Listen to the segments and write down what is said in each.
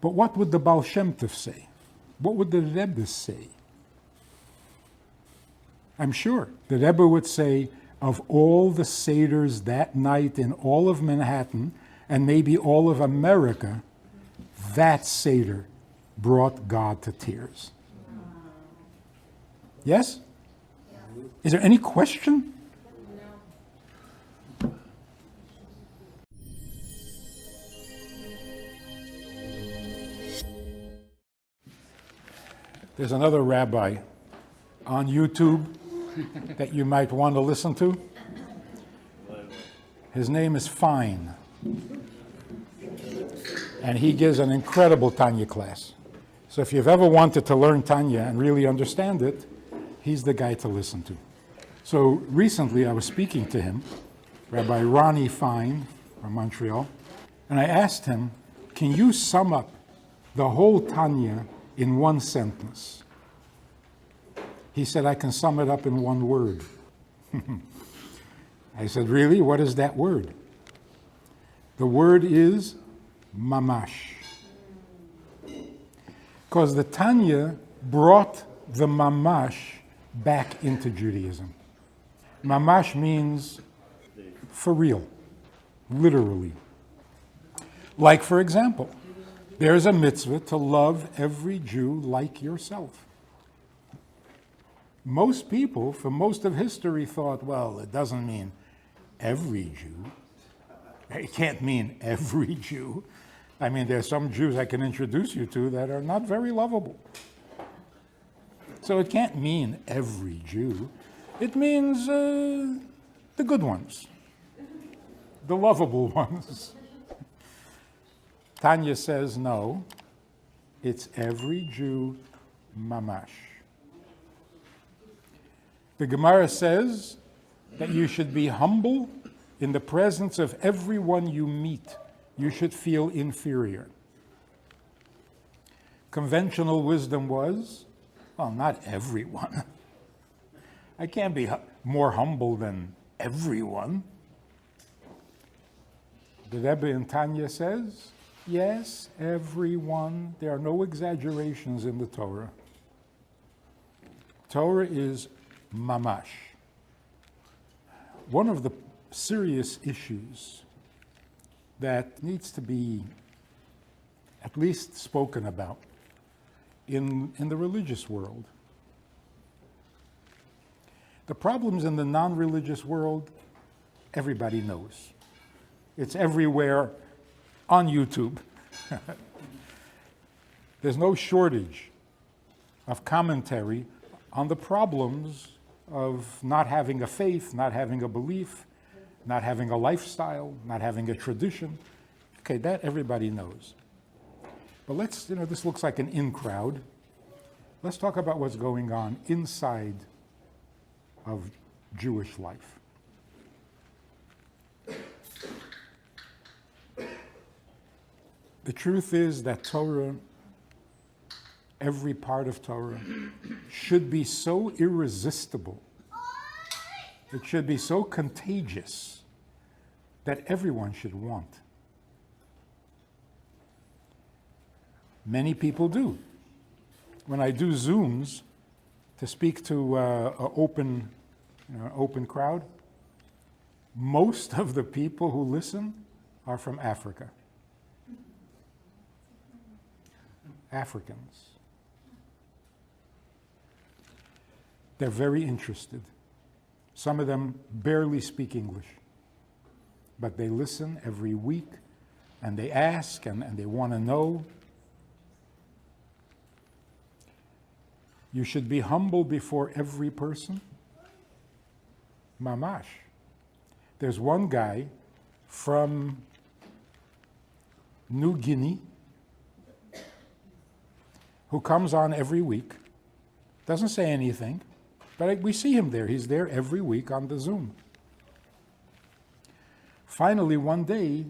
But what would the Baal Shem Tov say? What would the Rebbe say? I'm sure the Rebbe would say, of all the Seders that night in all of Manhattan, and maybe all of America, that Seder brought God to tears. Yes? Is there any question? There's another rabbi on YouTube that you might want to listen to. His name is Fine. And he gives an incredible Tanya class. So if you've ever wanted to learn Tanya and really understand it, he's the guy to listen to. So recently I was speaking to him, Rabbi Ronnie Fine from Montreal, and I asked him, can you sum up the whole Tanya in one sentence? He said, I can sum it up in one word. I said, really? What is that word? The word is mamash. Because the Tanya brought the mamash back into Judaism. Mamash means for real, literally. Like, for example, there's a mitzvah to love every Jew like yourself. Most people, for most of history, thought, well, it doesn't mean every Jew. It can't mean every Jew. I mean, there's some Jews I can introduce you to that are not very lovable. So it can't mean every Jew. It means the good ones, the lovable ones. Tanya says, no, it's every Jew mamash. The Gemara says that you should be humble in the presence of everyone you meet. You should feel inferior. Conventional wisdom was, well, not everyone. I can't be more humble than everyone. The Rebbe in Tanya says, yes, everyone. There are no exaggerations in the Torah. Torah is mamash. One of the serious issues that needs to be at least spoken about in the religious world. The problems in the non-religious world, everybody knows. It's everywhere on YouTube. There's no shortage of commentary on the problems of not having a faith, not having a belief, not having a lifestyle, not having a tradition. Okay, that everybody knows. But let's, this looks like an in crowd. Let's talk about what's going on inside of Jewish life. The truth is that Torah, every part of Torah, should be so irresistible, it should be so contagious that everyone should want. Many people do. When I do Zooms to speak to an open crowd, most of the people who listen are from Africa. Africans. They're very interested. Some of them barely speak English, but they listen every week and they ask and they want to know. You should be humble before every person. Mamash. There's one guy from New Guinea who comes on every week, doesn't say anything, but we see him there. He's there every week on the Zoom. Finally, one day,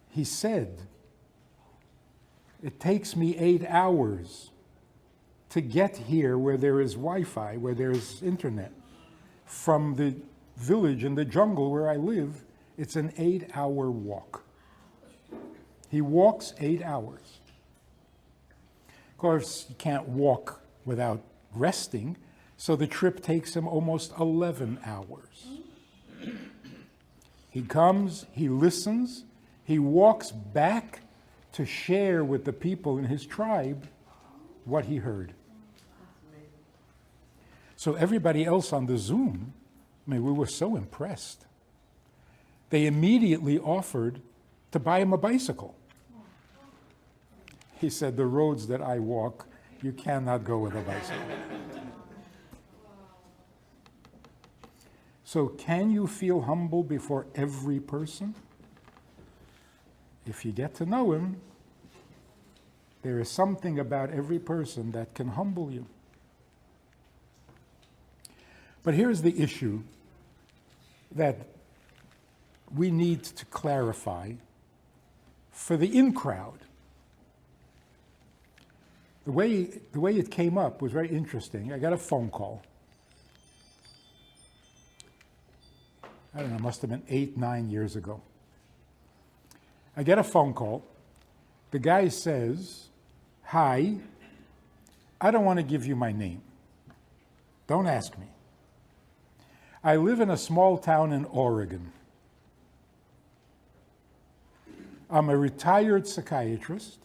he said, it takes me 8 hours to get here where there is Wi-Fi, where there is internet. From the village in the jungle where I live, it's an 8-hour walk. He walks 8 hours. course, you can't walk without resting, so the trip takes him almost 11 hours. He comes, he listens, he walks back to share with the people in his tribe what he heard. So everybody else on the Zoom, we were so impressed. They immediately offered to buy him a bicycle. He said, the roads that I walk, you cannot go with a bicycle. So can you feel humble before every person? If you get to know him, there is something about every person that can humble you. But here's the issue that we need to clarify for the in-crowd. The way it came up was very interesting. I got a phone call. I don't know, it must have been 8, 9 years ago. I get a phone call. The guy says, "Hi, I don't want to give you my name. Don't ask me. I live in a small town in Oregon. I'm a retired psychiatrist.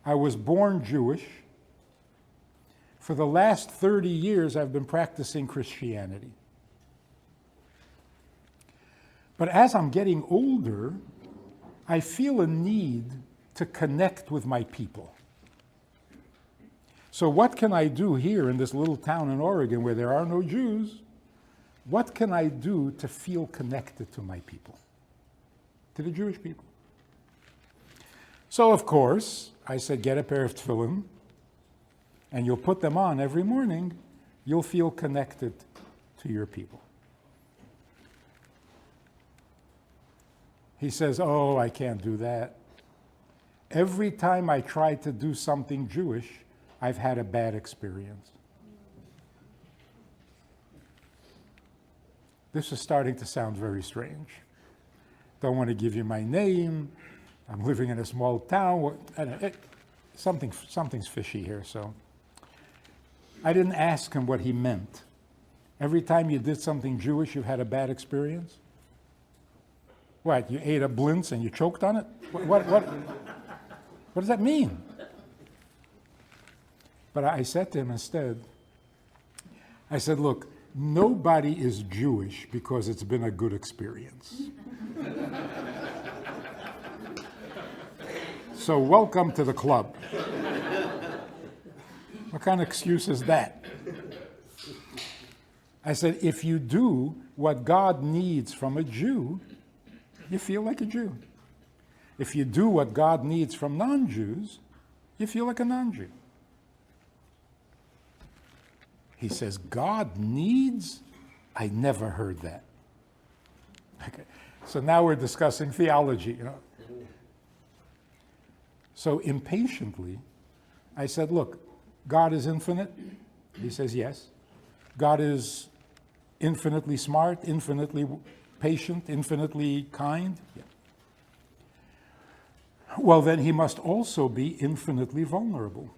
I was born Jewish. For the last 30 years, I've been practicing Christianity. But as I'm getting older, I feel a need to connect with my people. So what can I do here in this little town in Oregon where there are no Jews? What can I do to feel connected to my people, to the Jewish people?" So, of course, I said, get a pair of tefillin, and you'll put them on every morning. You'll feel connected to your people. He says, "Oh, I can't do that. Every time I try to do something Jewish, I've had a bad experience." This is starting to sound very strange. Don't want to give you my name. I'm living in a small town. Something's fishy here. So I didn't ask him what he meant. Every time you did something Jewish, you've had a bad experience? What, you ate a blintz and you choked on it? What does that mean? But I said to him instead, I said, look, nobody is Jewish because it's been a good experience. So welcome to the club. What kind of excuse is that? I said, if you do what God needs from a Jew, you feel like a Jew. If you do what God needs from non-Jews, you feel like a non-Jew. He says, God needs? I never heard that. Okay. So now we're discussing theology, So impatiently, I said, look, God is infinite? He says, yes. God is infinitely smart, infinitely patient, infinitely kind? Yeah. Well, then he must also be infinitely vulnerable.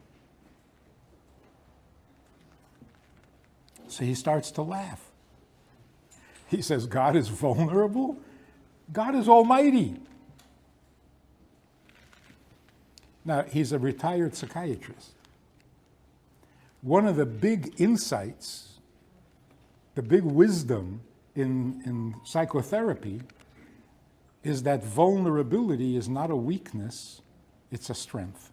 So he starts to laugh. He says, God is vulnerable? God is almighty. Now, he's a retired psychiatrist. One of the big insights, the big wisdom in psychotherapy is that vulnerability is not a weakness, it's a strength.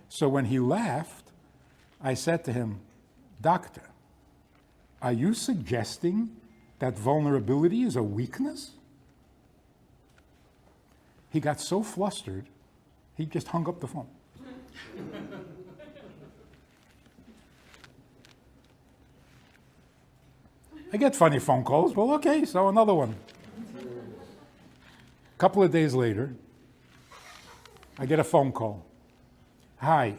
So when he laughed, I said to him, Doctor, are you suggesting that vulnerability is a weakness? He got so flustered, he just hung up the phone. I get funny phone calls. Well, okay, so another one. A couple of days later, I get a phone call. Hi,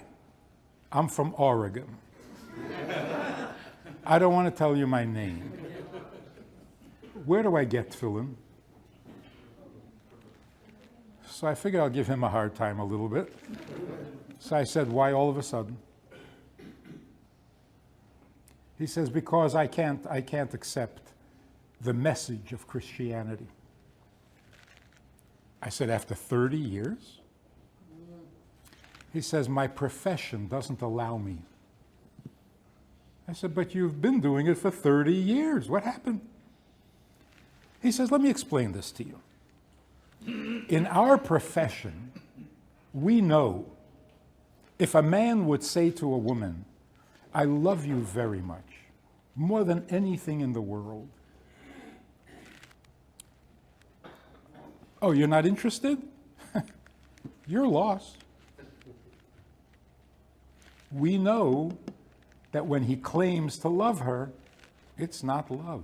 I'm from Oregon. I don't want to tell you my name. Where do I get tefillin? So I figured I'll give him a hard time a little bit. So I said, why all of a sudden? He says, because I can't accept the message of Christianity. I said, after 30 years? He says, my profession doesn't allow me. I said, but you've been doing it for 30 years. What happened? He says, let me explain this to you. In our profession, we know if a man would say to a woman, I love you very much, more than anything in the world. Oh, you're not interested? You're lost. We know that when he claims to love her, it's not love.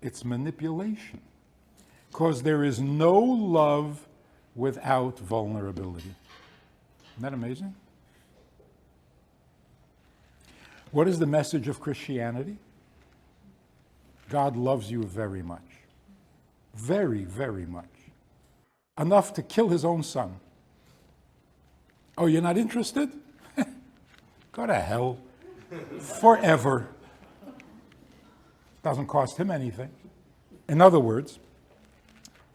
It's manipulation. Because there is no love without vulnerability. Isn't that amazing? What is the message of Christianity? God loves you very much. Very, very much. Enough to kill his own son. Oh, you're not interested? Go to hell. Forever. Doesn't cost him anything. In other words,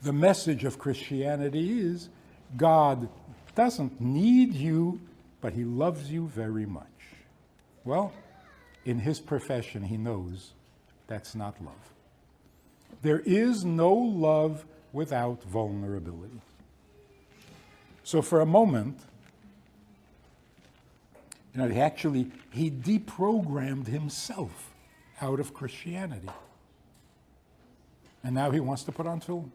the message of Christianity is God doesn't need you, but he loves you very much. Well, in his profession, he knows that's not love. There is no love without vulnerability. So for a moment, he deprogrammed himself out of Christianity. And now he wants to put on tefillin.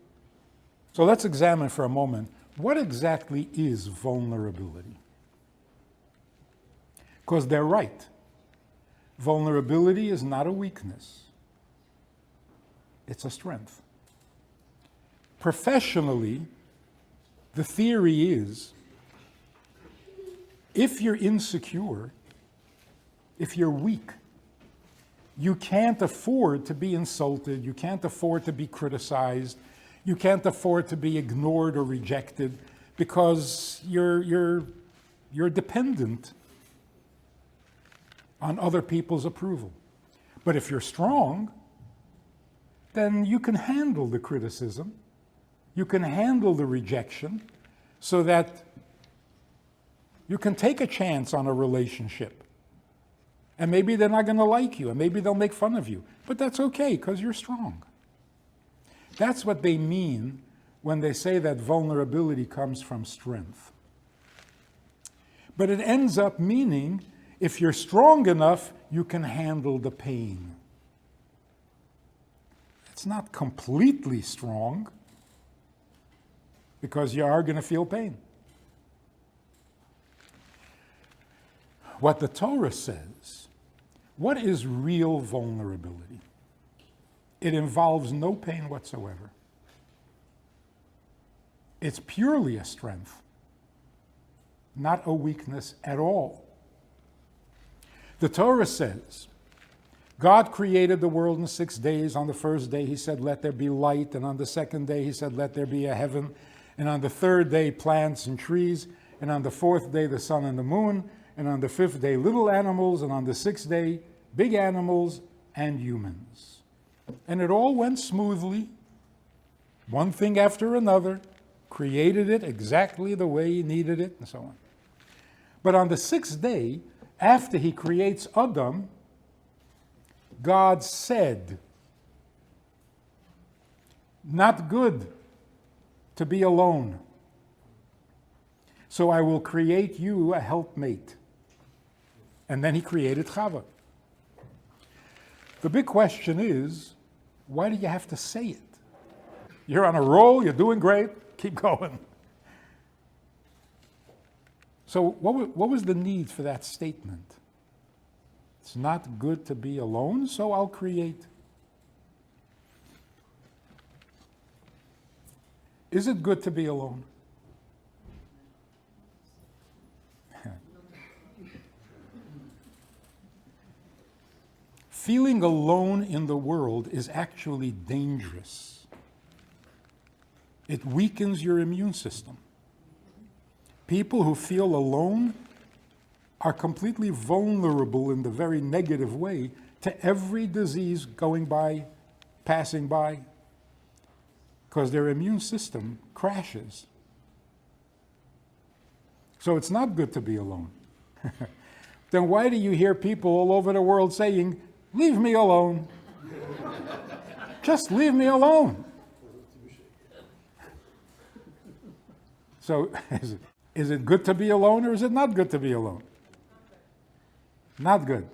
So let's examine for a moment, what exactly is vulnerability? Because they're right. Vulnerability is not a weakness. It's a strength. Professionally, the theory is, if you're insecure, if you're weak, you can't afford to be insulted, you can't afford to be criticized, you can't afford to be ignored or rejected, because you're dependent on other people's approval. But if you're strong, then you can handle the criticism, you can handle the rejection, so that you can take a chance on a relationship. And maybe they're not going to like you, and maybe they'll make fun of you. But that's okay, because you're strong. That's what they mean when they say that vulnerability comes from strength. But it ends up meaning, if you're strong enough, you can handle the pain. It's not completely strong, because you are going to feel pain. What the Torah says, what is real vulnerability? It involves no pain whatsoever. It's purely a strength, not a weakness at all. The Torah says, God created the world in 6 days. On the first day, he said, let there be light. And on the second day, he said, let there be a heaven. And on the third day, plants and trees. And on the fourth day, the sun and the moon. And on the fifth day, little animals. And on the sixth day, big animals and humans. And it all went smoothly, one thing after another, created it exactly the way he needed it, and so on. But on the sixth day, after he creates Adam, God said, not good to be alone. So I will create you a helpmate. And then he created Chava. The big question is, why do you have to say it? You're on a roll, you're doing great, keep going. So what was the need for that statement? It's not good to be alone, so I'll create. Is it good to be alone? Feeling alone in the world is actually dangerous. It weakens your immune system. People who feel alone are completely vulnerable in the very negative way to every disease going by, passing by, because their immune system crashes. So it's not good to be alone. Then why do you hear people all over the world saying, "Leave me alone. Just leave me alone"? So is it good to be alone or is it not good to be alone? Not good.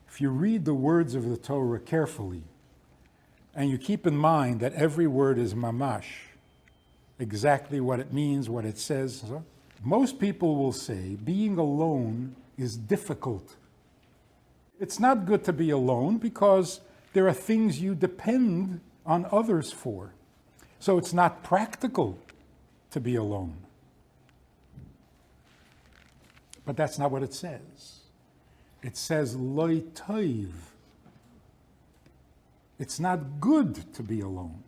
If you read the words of the Torah carefully, and you keep in mind that every word is mamash, exactly what it means, what it says, most people will say being alone is difficult. It's not good to be alone because there are things you depend on others for. So it's not practical to be alone. But that's not what it says. It says loy toiv. It's not good to be alone,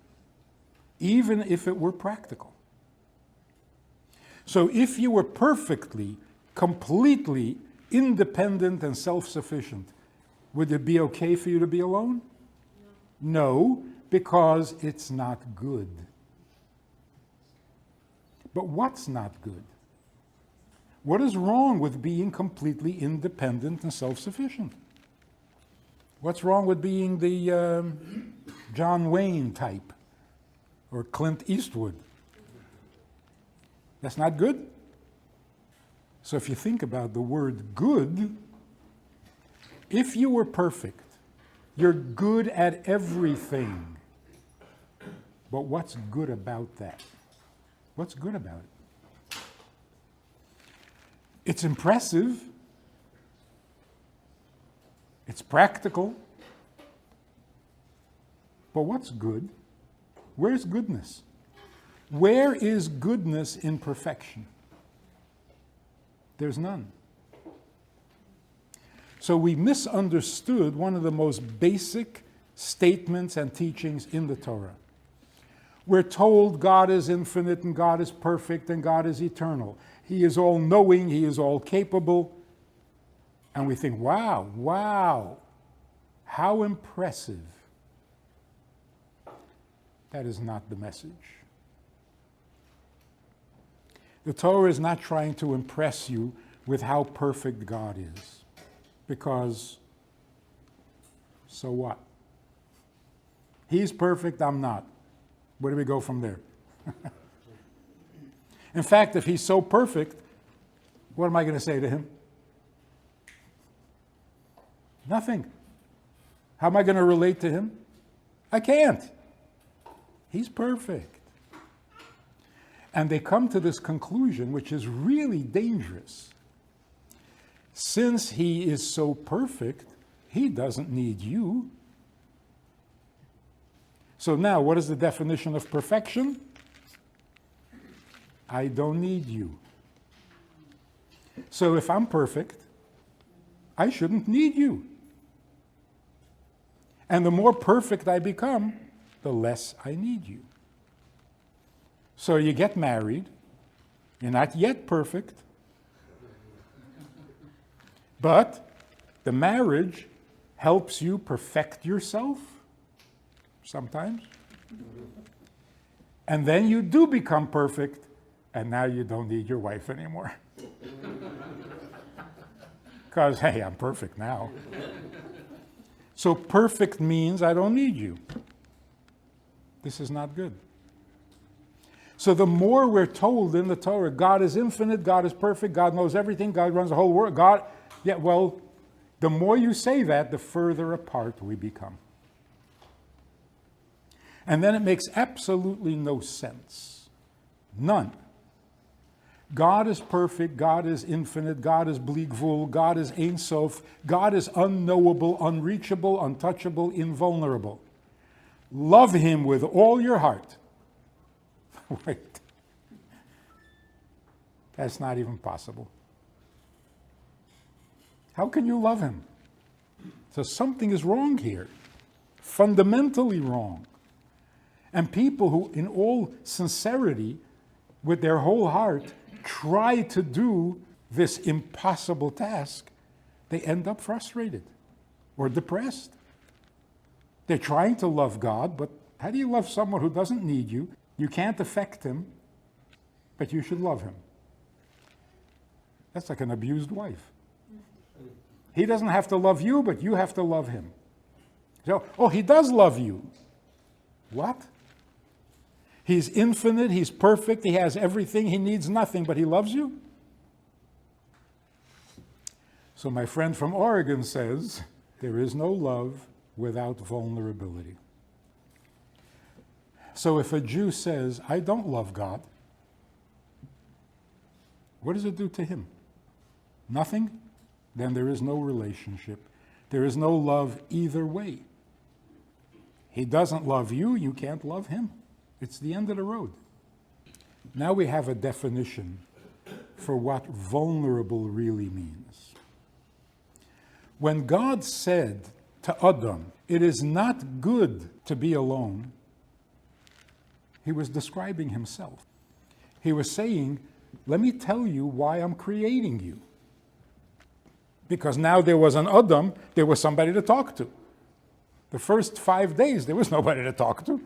even if it were practical. So if you were perfectly, completely independent and self-sufficient, would it be okay for you to be alone? No, because it's not good. But what's not good? What is wrong with being completely independent and self-sufficient? What's wrong with being the John Wayne type or Clint Eastwood? That's not good? So if you think about the word good, if you were perfect, you're good at everything. But what's good about that? What's good about it? It's impressive. It's practical. But what's good? Where's goodness? Where is goodness in perfection? There's none. So we misunderstood one of the most basic statements and teachings in the Torah. We're told God is infinite and God is perfect and God is eternal. He is all-knowing, He is all-capable. And we think, wow, how impressive. That is not the message. The Torah is not trying to impress you with how perfect God is. Because, so what? He's perfect, I'm not. Where do we go from there? In fact, if He's so perfect, what am I going to say to Him? Nothing. How am I going to relate to Him? I can't. He's perfect. And they come to this conclusion, which is really dangerous. Since He is so perfect, He doesn't need you. So now, what is the definition of perfection? I don't need you. So if I'm perfect, I shouldn't need you. And the more perfect I become, the less I need you. So you get married, you're not yet perfect, but the marriage helps you perfect yourself, sometimes. And then you do become perfect, and now you don't need your wife anymore. Because, hey, I'm perfect now. So perfect means I don't need you. This is not good. So the more we're told in the Torah, God is infinite, God is perfect, God knows everything, God runs the whole world, the more you say that, the further apart we become. And then it makes absolutely no sense. None. God is perfect, God is infinite, God is bli gvul, God is Ein Sof, God is unknowable, unreachable, untouchable, invulnerable. Love Him with all your heart. Wait. That's not even possible. How can you love Him? So something is wrong here. Fundamentally wrong. And people who, in all sincerity, with their whole heart, try to do this impossible task, they end up frustrated or depressed. They're trying to love God, but how do you love someone who doesn't need you? You can't affect him, but you should love him. That's like an abused wife. He doesn't have to love you, but you have to love him. So, oh, he does love you. What? He's infinite, he's perfect, he has everything, he needs nothing, but he loves you? So my friend from Oregon says, there is no love without vulnerability. So if a Jew says, I don't love God, what does it do to him? Nothing? Then there is no relationship. There is no love either way. He doesn't love you, you can't love him. It's the end of the road. Now we have a definition for what vulnerable really means. When God said to Adam, it is not good to be alone, he was describing himself. He was saying, let me tell you why I'm creating you. Because now there was an Adam, there was somebody to talk to. The first 5 days, there was nobody to talk to.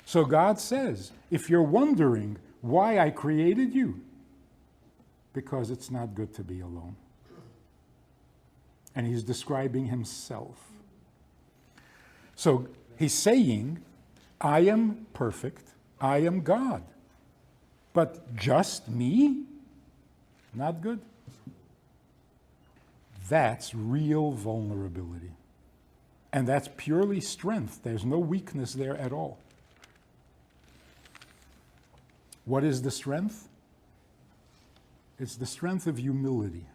So God says, if you're wondering why I created you, because it's not good to be alone. And he's describing himself. So he's saying, I am perfect, I am God. But just me? Not good. That's real vulnerability. And that's purely strength. There's no weakness there at all. What is the strength? It's the strength of humility.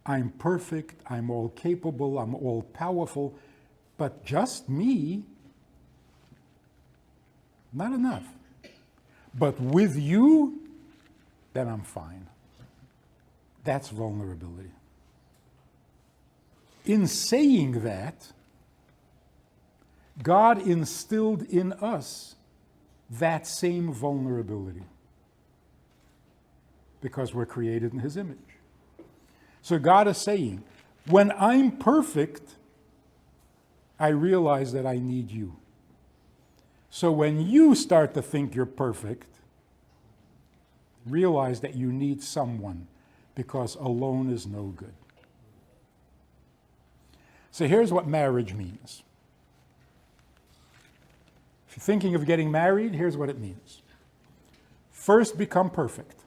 I'm perfect, I'm all capable, I'm all powerful, but just me, not enough. But with you, then I'm fine. That's vulnerability. In saying that, God instilled in us that same vulnerability because we're created in his image. So God is saying, when I'm perfect, I realize that I need you. So when you start to think you're perfect, realize that you need someone because alone is no good. So here's what marriage means. If you're thinking of getting married, here's what it means. First, become perfect.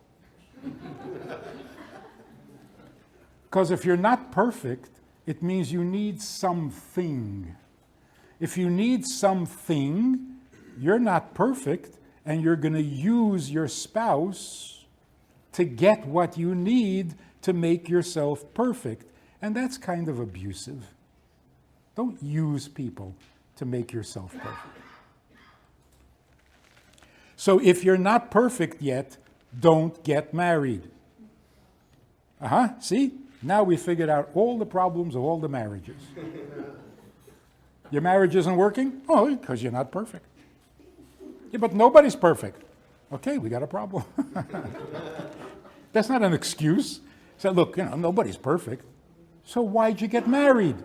Because if you're not perfect, it means you need something. If you need something, you're not perfect, and you're going to use your spouse to get what you need to make yourself perfect. And that's kind of abusive. Don't use people to make yourself perfect. So if you're not perfect yet, don't get married. See? Now we figured out all the problems of all the marriages. Your marriage isn't working? Oh, because you're not perfect. Yeah, but nobody's perfect. Okay, we got a problem. That's not an excuse. Say, look, nobody's perfect. So why'd you get married?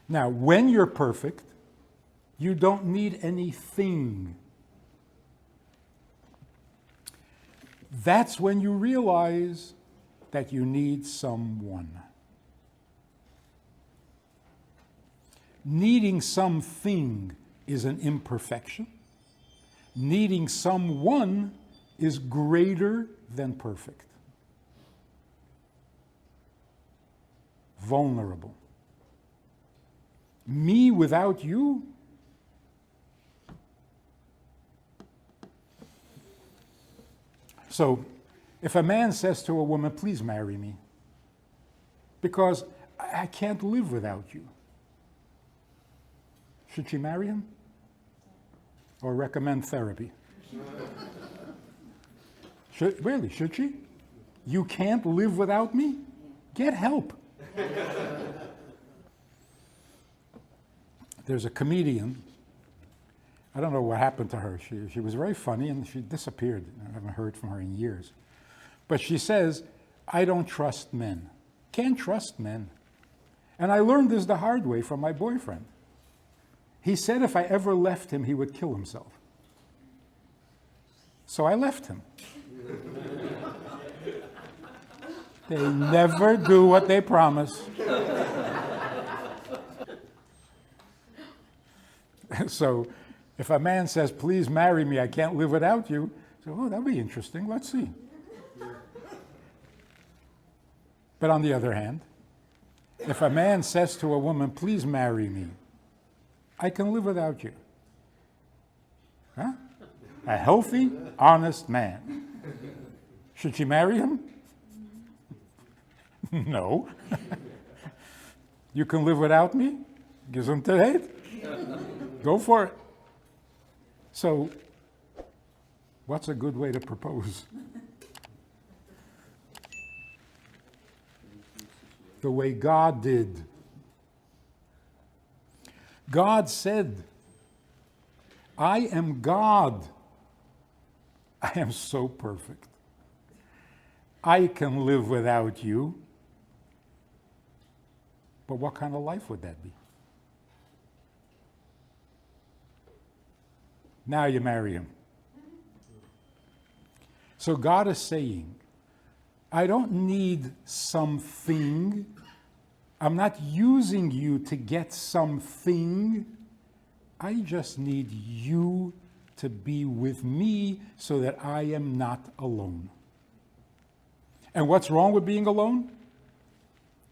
Now, when you're perfect, you don't need anything. That's when you realize that you need someone. Needing something is an imperfection. Needing someone is greater than perfect. Vulnerable. Me without you? So, if a man says to a woman, please marry me, because I can't live without you, should she marry him? Or recommend therapy? Should she? You can't live without me? Get help. There's a comedian, I don't know what happened to her. She was very funny and she disappeared. I haven't heard from her in years. But she says, I don't trust men. Can't trust men. And I learned this the hard way from my boyfriend. He said if I ever left him, he would kill himself. So I left him. They never do what they promise. So if a man says, please marry me, I can't live without you, so, oh, that'll be interesting, let's see. But on the other hand, if a man says to a woman, please marry me, I can live without you. Huh? A healthy, honest man. Should she marry him? No. You can live without me? Gesundheit? Go for it. So, what's a good way to propose? The way God did. God said, I am God. I am so perfect. I can live without you. But what kind of life would that be? Now you marry him. So God is saying, I don't need something. I'm not using you to get something. I just need you to be with me so that I am not alone. And what's wrong with being alone?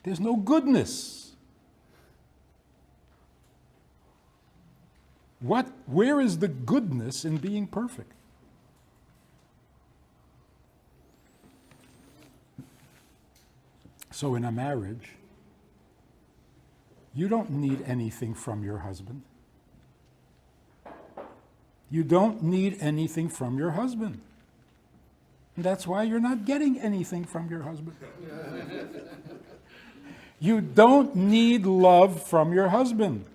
There's no goodness. Where is the goodness in being perfect? So in a marriage, you don't need anything from your husband. You don't need anything from your husband. And that's why you're not getting anything from your husband. You don't need love from your husband.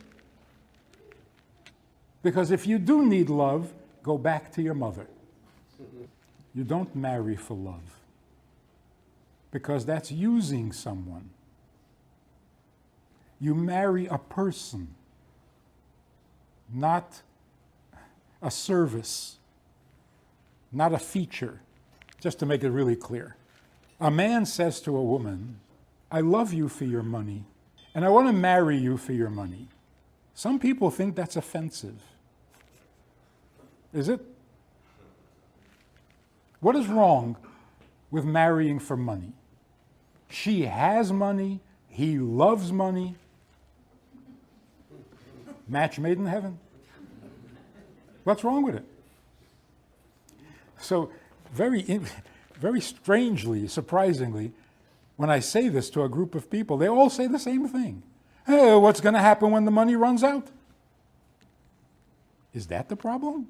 Because if you do need love, go back to your mother. You don't marry for love. Because that's using someone. You marry a person, not a service, not a feature. Just to make it really clear. A man says to a woman, I love you for your money, and I want to marry you for your money. Some people think that's offensive. Is it? What is wrong with marrying for money? She has money, he loves money. Match made in heaven. What's wrong with it? So, very strangely, surprisingly, when I say this to a group of people, they all say the same thing. Hey, what's going to happen when the money runs out? Is that the problem?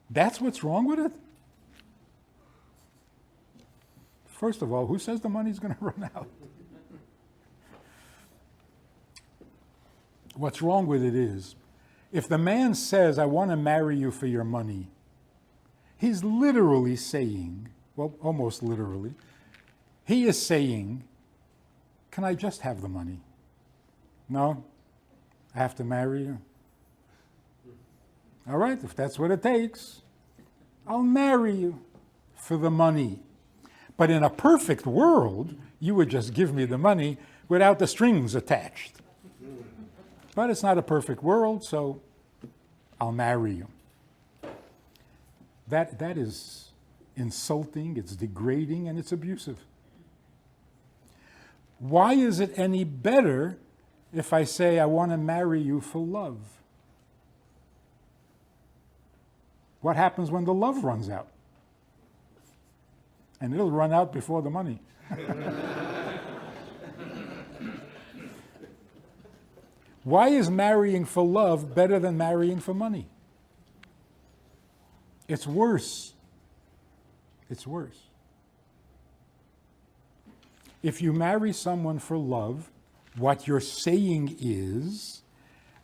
That's what's wrong with it? First of all, who says the money's going to run out? What's wrong with it is, if the man says, I want to marry you for your money, he's literally saying, well, almost literally, he is saying, can I just have the money? No, I have to marry you. All right, if that's what it takes, I'll marry you for the money. But in a perfect world, you would just give me the money without the strings attached. But it's not a perfect world, so I'll marry you. That is insulting, it's degrading, and it's abusive. Why is it any better if I say I want to marry you for love? What happens when the love runs out? And it'll run out before the money. Why is marrying for love better than marrying for money? It's worse. It's worse. If you marry someone for love, what you're saying is,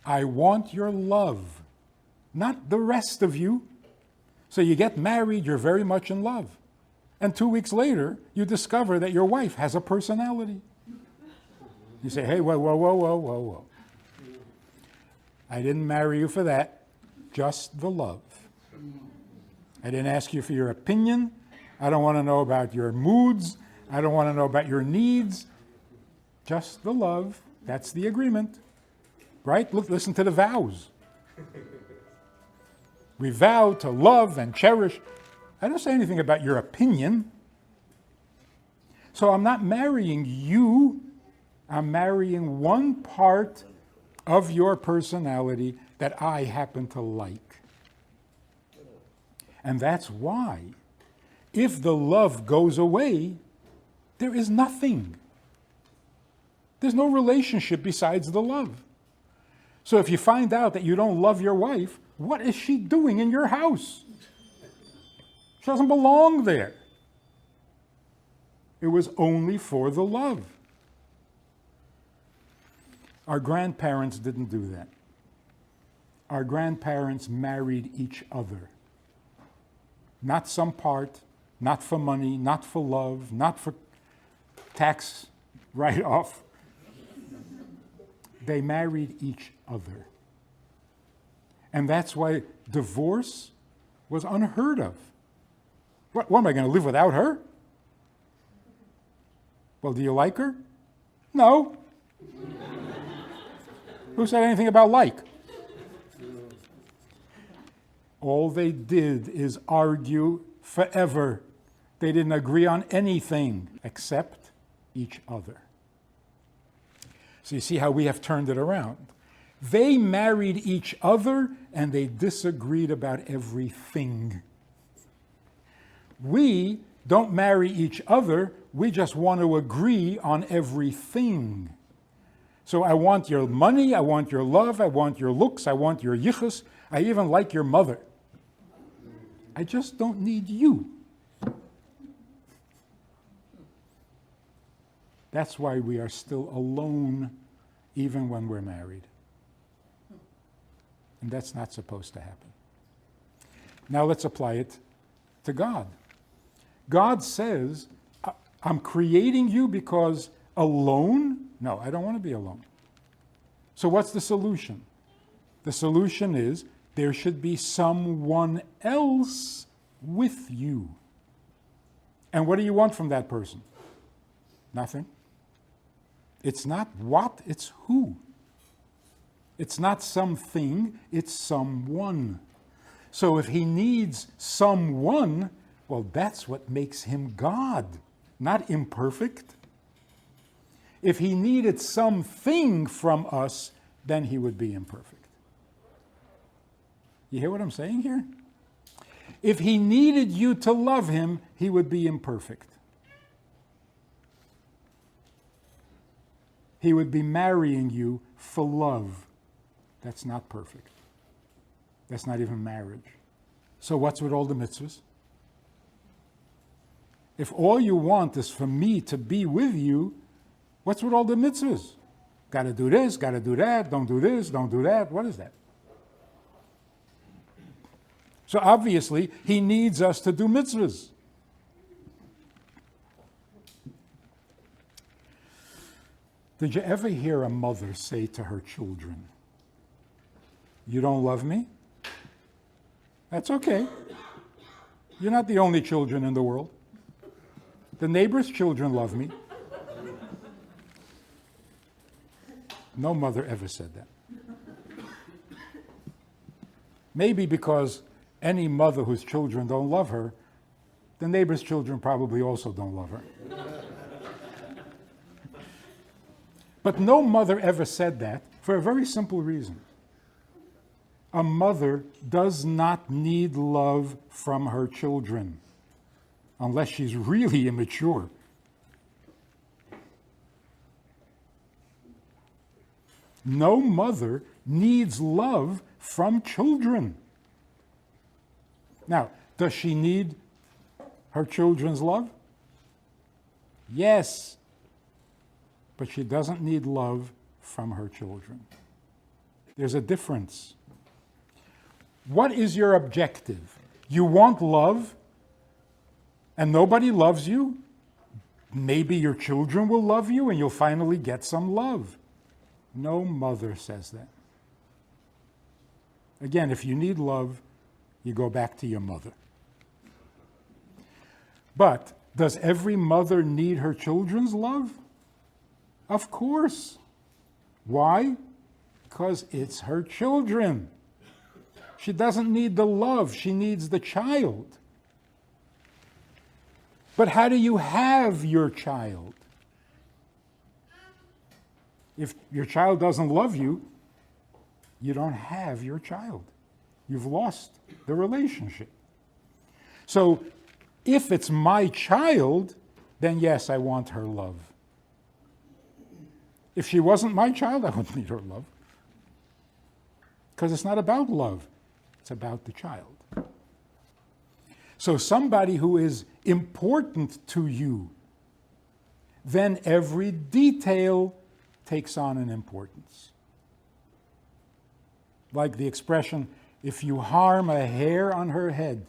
I want your love not the rest of you. So you get married, you're very much in love. And 2 weeks later, you discover that your wife has a personality. You say, hey, whoa, whoa, whoa, whoa, whoa, whoa. I didn't marry you for that, just the love. I didn't ask you for your opinion. I don't want to know about your moods. I don't want to know about your needs. Just the love. That's the agreement. Right? Look, listen to the vows. We vow to love and cherish. I don't say anything about your opinion. So I'm not marrying you. I'm marrying one part of your personality that I happen to like. And that's why, if the love goes away, there is nothing. There's no relationship besides the love. So if you find out that you don't love your wife, what is she doing in your house? She doesn't belong there. It was only for the love. Our grandparents didn't do that. Our grandparents married each other. Not some part, not for money, not for love, not for tax write-off. They married each other. And that's why divorce was unheard of. What am I going to live without her? Well, do you like her? No. Who said anything about like? All they did is argue forever. They didn't agree on anything except each other. So you see how we have turned it around. They married each other and they disagreed about everything. We don't marry each other, we just want to agree on everything. So I want your money, I want your love, I want your looks, I want your yichus, I even like your mother. I just don't need you. That's why we are still alone even when we're married. And that's not supposed to happen. Now let's apply it to God. God says, I'm creating you because alone? No, I don't want to be alone. So what's the solution? The solution is there should be someone else with you. And what do you want from that person? Nothing. It's not what, it's who. It's not something, it's someone. So if he needs someone, well, that's what makes him God, not imperfect. If he needed something from us, then he would be imperfect. You hear what I'm saying here? If he needed you to love him, he would be imperfect. He would be marrying you for love. That's not perfect. That's not even marriage. So what's with all the mitzvahs? If all you want is for me to be with you, what's with all the mitzvahs? Got to do this, got to do that, don't do this, don't do that. What is that? So obviously, he needs us to do mitzvahs. Did you ever hear a mother say to her children, "You don't love me? That's okay. You're not the only children in the world. The neighbor's children love me." No mother ever said that. Maybe because any mother whose children don't love her, the neighbor's children probably also don't love her. But no mother ever said that for a very simple reason. A mother does not need love from her children unless she's really immature. No mother needs love from children. Now, does she need her children's love? Yes. But she doesn't need love from her children. There's a difference. What is your objective? You want love, and nobody loves you? Maybe your children will love you and you'll finally get some love. No mother says that. Again, if you need love, you go back to your mother. But does every mother need her children's love? Of course. Why? Because it's her children. She doesn't need the love, she needs the child. But how do you have your child? If your child doesn't love you, you don't have your child. You've lost the relationship. So if it's my child, then yes, I want her love. If she wasn't my child, I wouldn't need her love. Because it's not about love, it's about the child. So somebody who is important to you, then every detail takes on an importance. Like the expression, if you harm a hair on her head.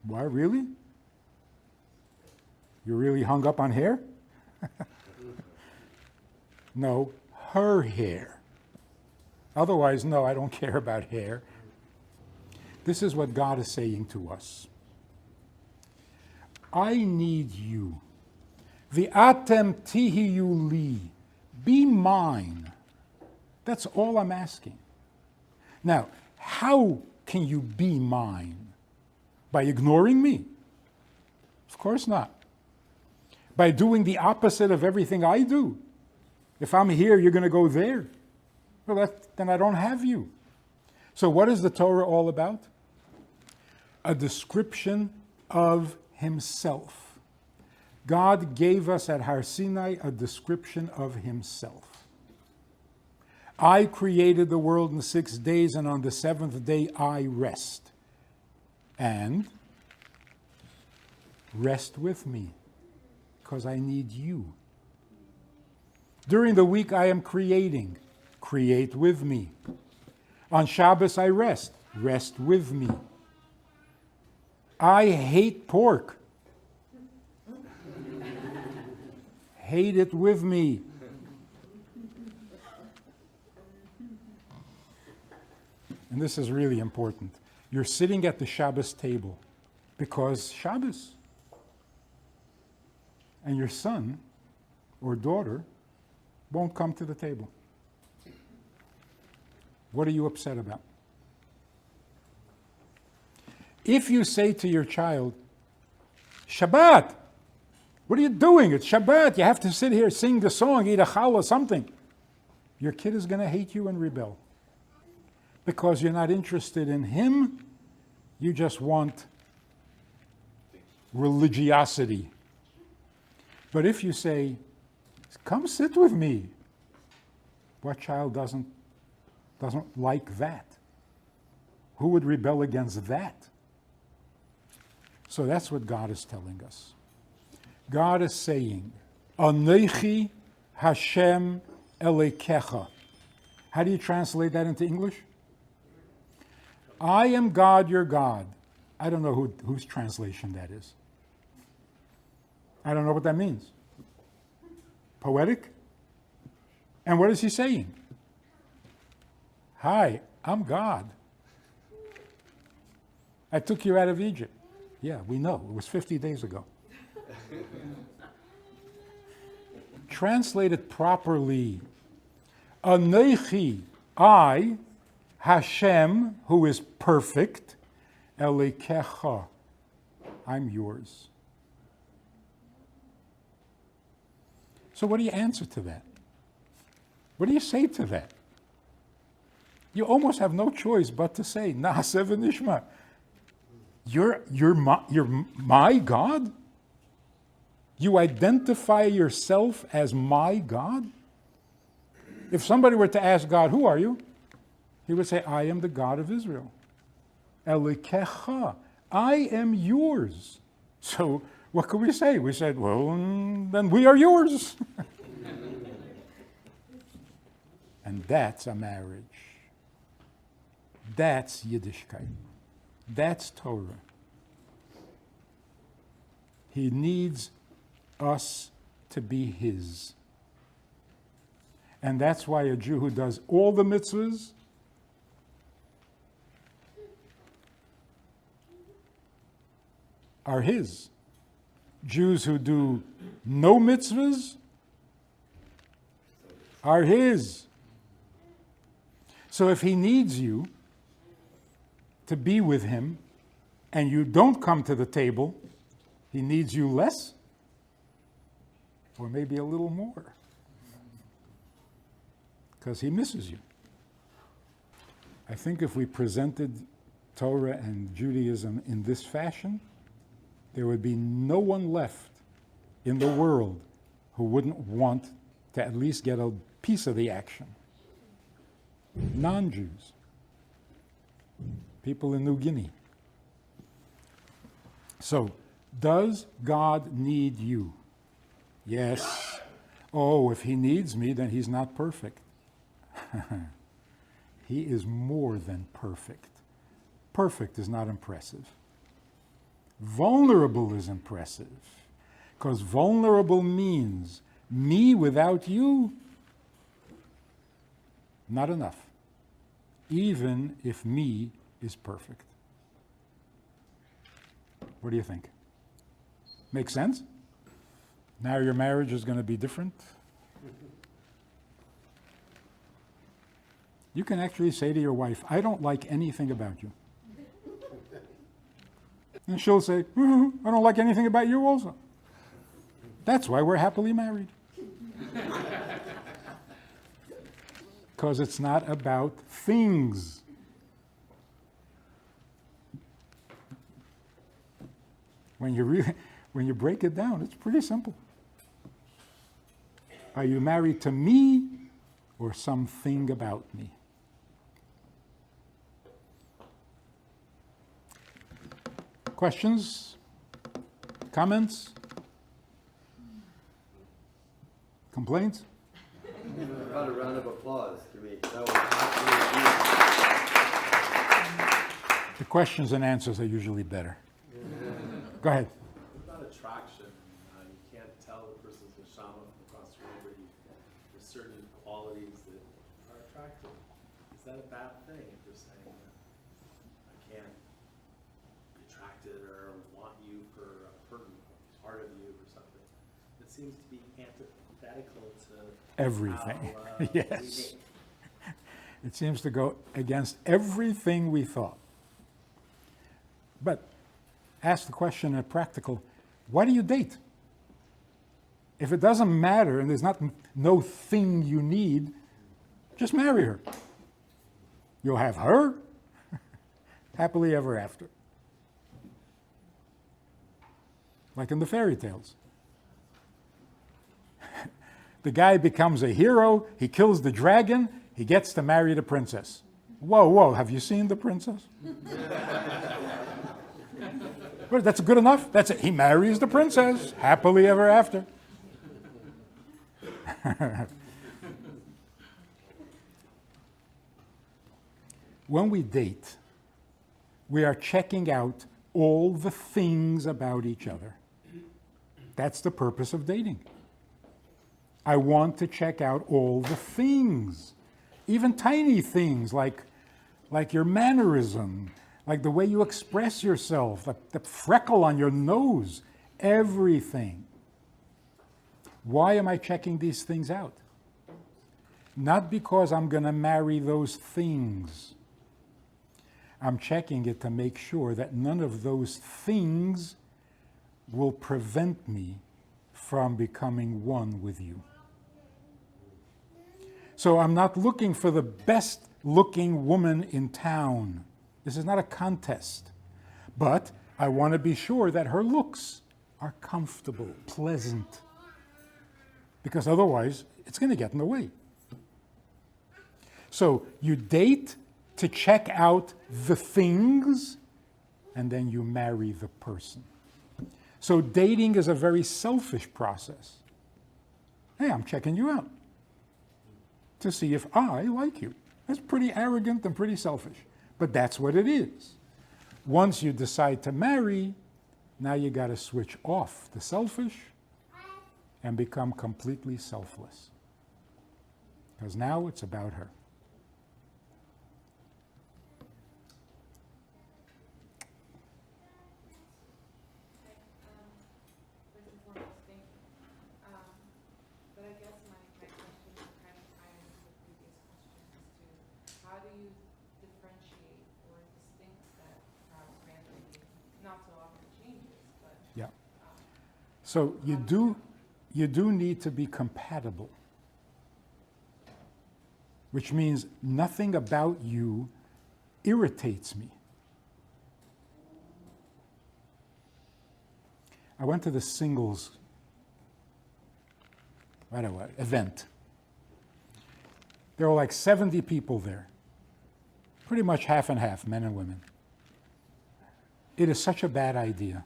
Why, really? You're really hung up on hair? No, her hair. Otherwise, no, I don't care about hair. This is what God is saying to us. I need you. V'atem tihiyu li. Be mine. That's all I'm asking. Now, how can you be mine? By ignoring me? Of course not. By doing the opposite of everything I do. If I'm here, you're going to go there. Well, then I don't have you. So what is the Torah all about? A description of himself. God gave us at Har Sinai a description of himself. I created the world in 6 days, and on the seventh day I rest. And rest with me, because I need you. During the week I am creating. Create with me. On Shabbos I rest. Rest with me. I hate pork. Hate it with me. And this is really important. You're sitting at the Shabbos table because Shabbos. And your son or daughter won't come to the table. What are you upset about? If you say to your child, Shabbat, what are you doing? It's Shabbat. You have to sit here, sing the song, eat a challah, something. Your kid is going to hate you and rebel. Because you're not interested in him, you just want religiosity. But if you say, come sit with me, what child doesn't like that? Who would rebel against that? So that's what God is telling us. God is saying, Anechi Hashem Elekecha. How do you translate that into English? I am God, your God. I don't know whose translation that is. I don't know what that means. Poetic? And what is he saying? Hi, I'm God. I took you out of Egypt. Yeah, we know. It was 50 days ago. Translated properly. Anechi, I, Hashem, who is perfect, Elekecha, I'm yours. So what do you answer to that? What do you say to that? You almost have no choice but to say, Naaseh v'nishma. You're my God? You identify yourself as my God? If somebody were to ask God, who are you? He would say, I am the God of Israel. Elekecha, I am yours. So what could we say? We said, well, then we are yours. And that's a marriage. That's Yiddishkeit. That's Torah. He needs us to be his. And that's why a Jew who does all the mitzvahs are his. Jews who do no mitzvahs are his. So if he needs you to be with him and you don't come to the table, he needs you less or maybe a little more because he misses you. I think if we presented Torah and Judaism in this fashion, there would be no one left in the world who wouldn't want to at least get a piece of the action. Non-Jews, people in New Guinea. So, does God need you? Yes. Oh, if he needs me, then he's not perfect. He is more than perfect. Perfect is not impressive. Vulnerable is impressive, because vulnerable means me without you, not enough, even if me is perfect. What do you think? Make sense? Now your marriage is going to be different? You can actually say to your wife, I don't like anything about you. And she'll say, I don't like anything about you also. That's why we're happily married. Because it's not about things. When you break it down, it's pretty simple. Are you married to me or something about me? Questions? Comments? Complaints? About a round of applause. The questions and answers are usually better. Go ahead. What about attraction? You can't tell the person's a shaman from across the room, but there's certain qualities that are attractive. Is that a bad thing if you're saying that I can't be attracted or want you for a certain part of you or something? It seems to be antithetical to everything. How, Yes. It seems to go against everything we thought. But ask the question in practical, why do you date? If it doesn't matter and there's no thing you need, just marry her. You'll have her happily ever after. Like in the fairy tales. The guy becomes a hero, he kills the dragon, he gets to marry the princess. Whoa, have you seen the princess? Well, that's good enough? That's it. He marries the princess, happily ever after. When we date, we are checking out all the things about each other. That's the purpose of dating. I want to check out all the things, even tiny things like your mannerism, like the way you express yourself, the freckle on your nose, everything. Why am I checking these things out? Not because I'm going to marry those things. I'm checking it to make sure that none of those things will prevent me from becoming one with you. So I'm not looking for the best looking woman in town. This is not a contest. But I want to be sure that her looks are comfortable, pleasant. Because otherwise, it's going to get in the way. So you date to check out the things, and then you marry the person. So dating is a very selfish process. Hey, I'm checking you out to see if I like you. That's pretty arrogant and pretty selfish. But that's what it is. Once you decide to marry, now you got to switch off the selfish and become completely selfless. Because now it's about her. First and foremost, thank you. But I guess my question kind of ties into the previous question as to how do you differentiate or distinct that perhaps randomly, not so often changes, but Yeah. So you do need to be compatible, which means nothing about you irritates me. I went to the singles event. There were like 70 people there, pretty much half and half, men and women. It is such a bad idea.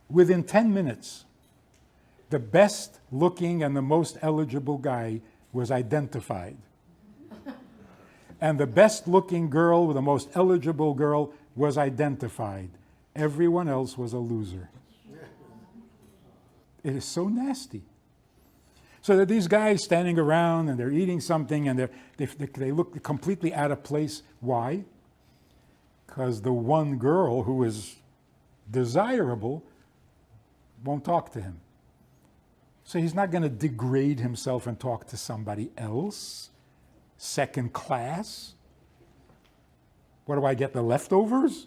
Within 10 minutes, the best looking and the most eligible guy was identified. And the best looking girl with the most eligible girl was identified. Everyone else was a loser. It is so nasty. So that these guys standing around and they're eating something and they look completely out of place. Why? Because the one girl who is desirable won't talk to him. So he's not going to degrade himself and talk to somebody else, second class. What do I get, the leftovers?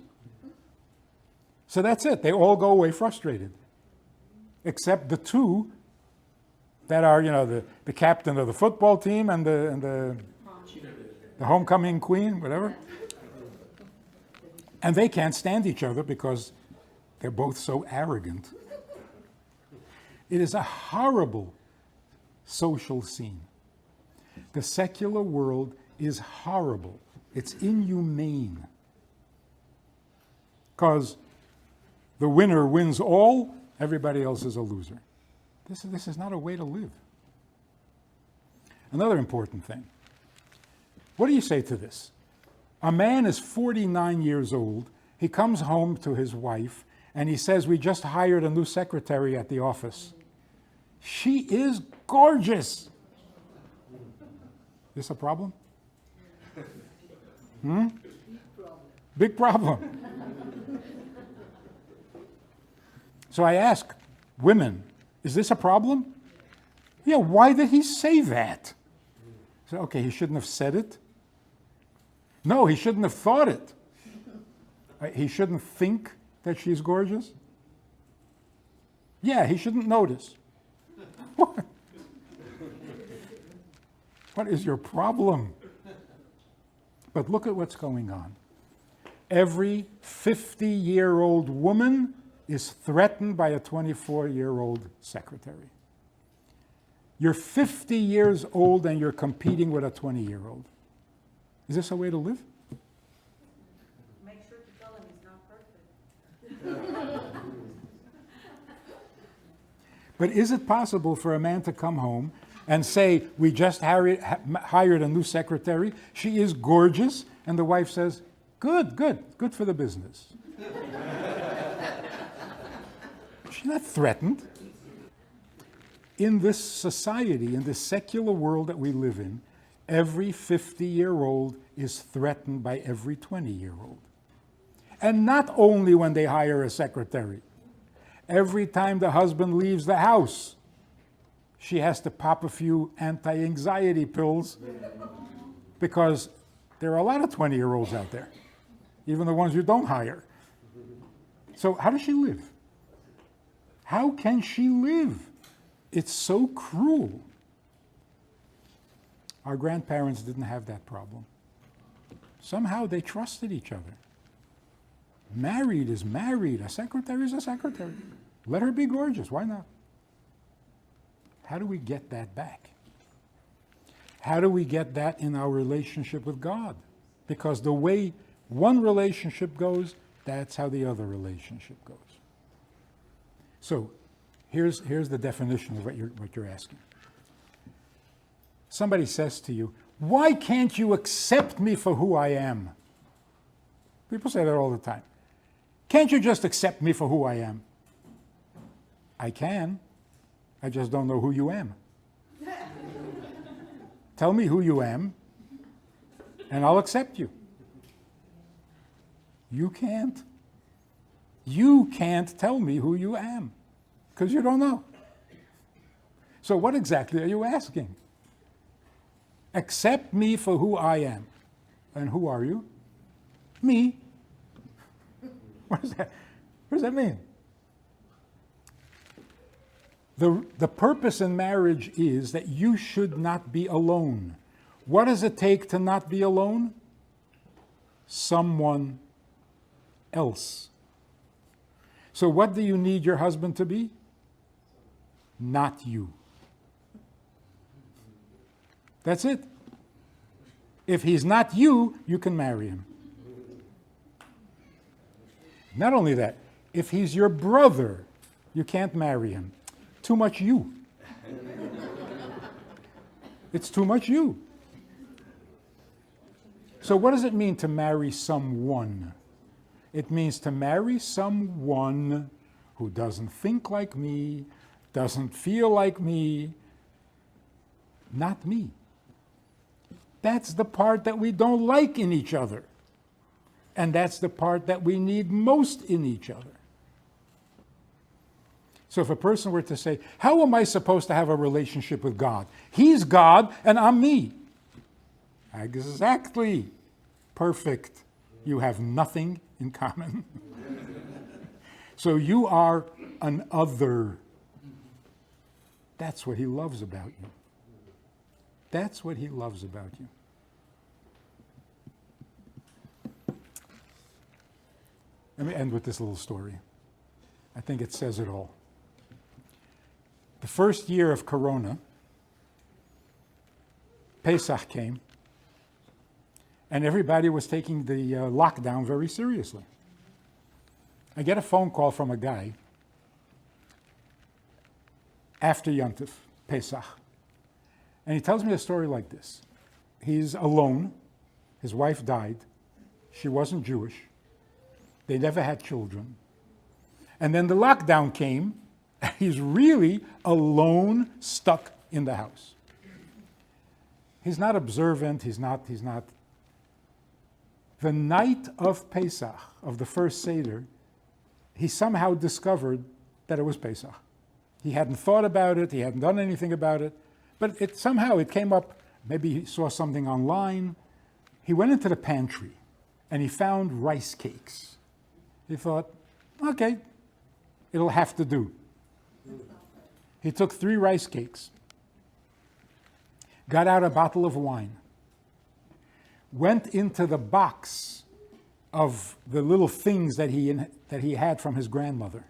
So that's it. They all go away frustrated, except the two that are, the captain of the football team and the homecoming queen, whatever. And they can't stand each other because they're both so arrogant. It is a horrible social scene. The secular world is horrible. It's inhumane. Because the winner wins all, everybody else is a loser. This is not a way to live. Another important thing. What do you say to this? A man is 49 years old. He comes home to his wife and he says, "We just hired a new secretary at the office. She is gorgeous." This a problem? Big problem. So I ask women, is this a problem? Yeah, why did he say that? So, okay, he shouldn't have said it. No, he shouldn't have thought it. He shouldn't think that she's gorgeous. Yeah, he shouldn't notice. What? What is your problem? But look at what's going on. Every 50-year-old woman is threatened by a 24-year-old secretary. You're 50 years old and you're competing with a 20-year-old. Is this a way to live? Make sure to tell him he's not perfect. But is it possible for a man to come home and say, "We just hired a new secretary. She is gorgeous," and the wife says, good for the business. She's not threatened. In this society, in this secular world that we live in, every 50-year-old is threatened by every 20-year-old. And not only when they hire a secretary. Every time the husband leaves the house, she has to pop a few anti-anxiety pills because there are a lot of 20-year-olds out there, even the ones you don't hire. So how does she live? How can she live? It's so cruel. Our grandparents didn't have that problem. Somehow they trusted each other. Married is married. A secretary is a secretary. Let her be gorgeous. Why not? How do we get that back? How do we get that in our relationship with God? Because the way one relationship goes, that's how the other relationship goes. So here's the definition of what you're asking. somebody says to you, why can't you accept me for who I am? People say that all the time. Can't you just accept me for who I am? I can. I just don't know who you am. Tell me who you am, and I'll accept you. You can't. You can't tell me who you am, because you don't know. So what exactly are you asking? Accept me for who I am. And who are you? Me. What does that mean? The purpose in marriage is that you should not be alone. What does it take to not be alone? Someone else. So what do you need your husband to be? Not you. That's it. If he's not you, you can marry him. Not only that, if he's your brother, you can't marry him. Too much you. It's too much you. So what does it mean to marry someone? It means to marry someone who doesn't think like me, doesn't feel like me, not me. That's the part that we don't like in each other. And that's the part that we need most in each other. So if a person were to say, how am I supposed to have a relationship with God? He's God and I'm me. Exactly. Perfect. You have nothing in common. So you are an other. That's what he loves about you. That's what he loves about you. Let me end with this little story. I think it says it all. The first year of Corona, Pesach came, and everybody was taking the lockdown very seriously. I get a phone call from a guy after Yontif, Pesach, and he tells me a story like this. He's alone. His wife died. She wasn't Jewish. They never had children. And then the lockdown came. He's really alone, stuck in the house. He's not observant. He's not. The night of Pesach, of the first Seder, he somehow discovered that it was Pesach. He hadn't thought about it. He hadn't done anything about it. But somehow it came up. Maybe he saw something online. He went into the pantry, and he found rice cakes. He thought, okay, it'll have to do. He took 3 rice cakes, got out a bottle of wine, went into the box of the little things that he had from his grandmother.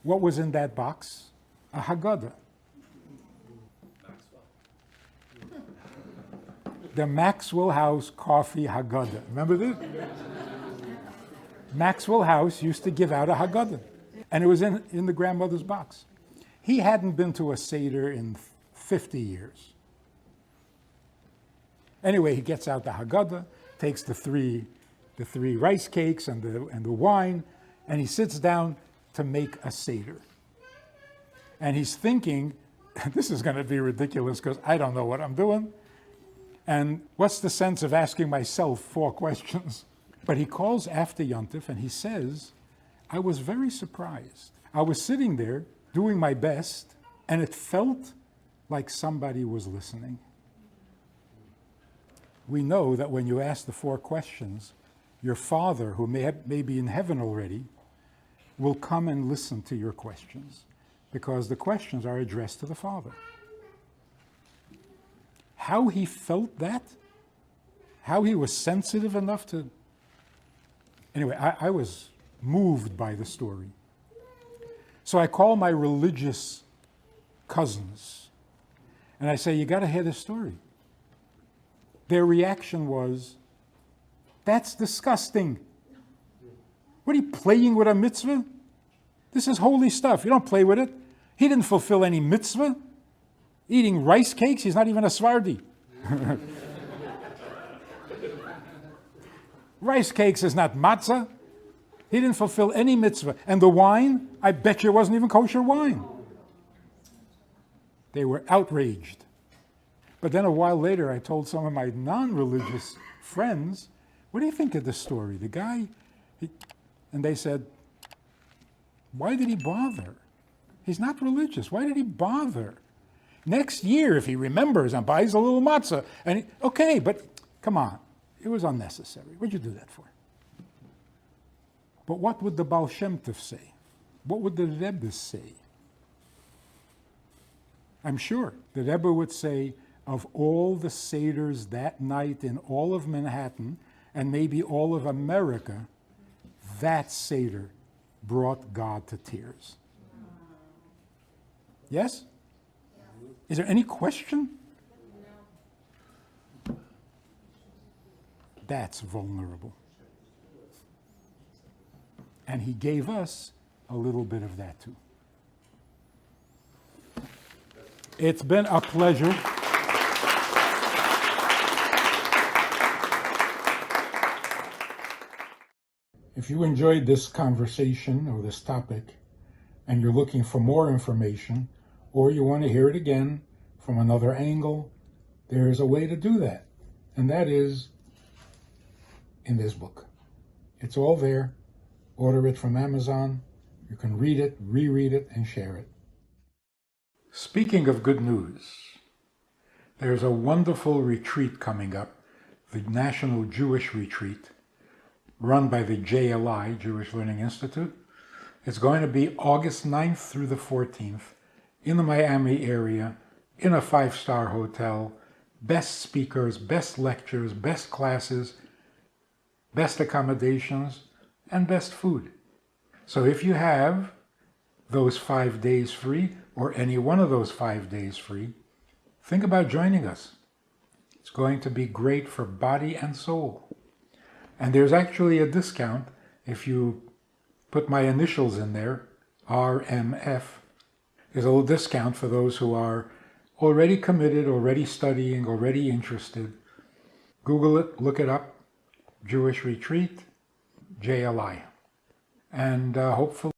What was in that box? A Haggadah. The Maxwell House Coffee Haggadah. Remember this? Maxwell House used to give out a Haggadah, and it was in the grandmother's box. He hadn't been to a Seder in 50 years. Anyway, he gets out the Haggadah, takes the three rice cakes and the wine, and he sits down to make a Seder. And he's thinking, this is going to be ridiculous because I don't know what I'm doing. And what's the sense of asking myself 4 questions? But he calls after Yontif and he says, I was very surprised. I was sitting there doing my best, and it felt like somebody was listening. We know that when you ask the 4 questions, your Father, who may be in heaven already, will come and listen to your questions, because the questions are addressed to the Father. How he felt that, how he was sensitive enough to... Anyway, I was moved by the story. So I call my religious cousins, and I say, you got to hear this story. Their reaction was, that's disgusting. What are you, playing with a mitzvah? This is holy stuff. You don't play with it. He didn't fulfill any mitzvah. Eating rice cakes? He's not even a Sfardi. Rice cakes is not matzah. He didn't fulfill any mitzvah. And the wine, I bet you it wasn't even kosher wine. They were outraged. But then a while later, I told some of my non-religious friends, what do you think of this story? The guy, and they said, why did he bother? He's not religious. Why did he bother? Next year, if he remembers and buys a little matzah, okay, but come on. It was unnecessary. What'd you do that for? But what would the Baal Shem Tov say? What would the Rebbe say? I'm sure the Rebbe would say, of all the Seders that night in all of Manhattan, and maybe all of America, that Seder brought God to tears. Yes? Is there any question? That's vulnerable. And he gave us a little bit of that too. It's been a pleasure. If you enjoyed this conversation or this topic, and you're looking for more information, or you want to hear it again from another angle, there is a way to do that. And that is in this book. It's all there. Order it from Amazon. You can read it, reread it, and share it. Speaking of good news, there's a wonderful retreat coming up, the National Jewish Retreat, run by the JLI, Jewish Learning Institute. It's going to be August 9th through the 14th in the Miami area, in a 5-star hotel, best speakers, best lectures, best classes, best accommodations, and best food. So if you have those 5 days free, or any one of those 5 days free, think about joining us. It's going to be great for body and soul. And there's actually a discount if you put my initials in there, RMF. There's a little discount for those who are already committed, already studying, already interested. Google it, look it up, Jewish Retreat, JLI. And hopefully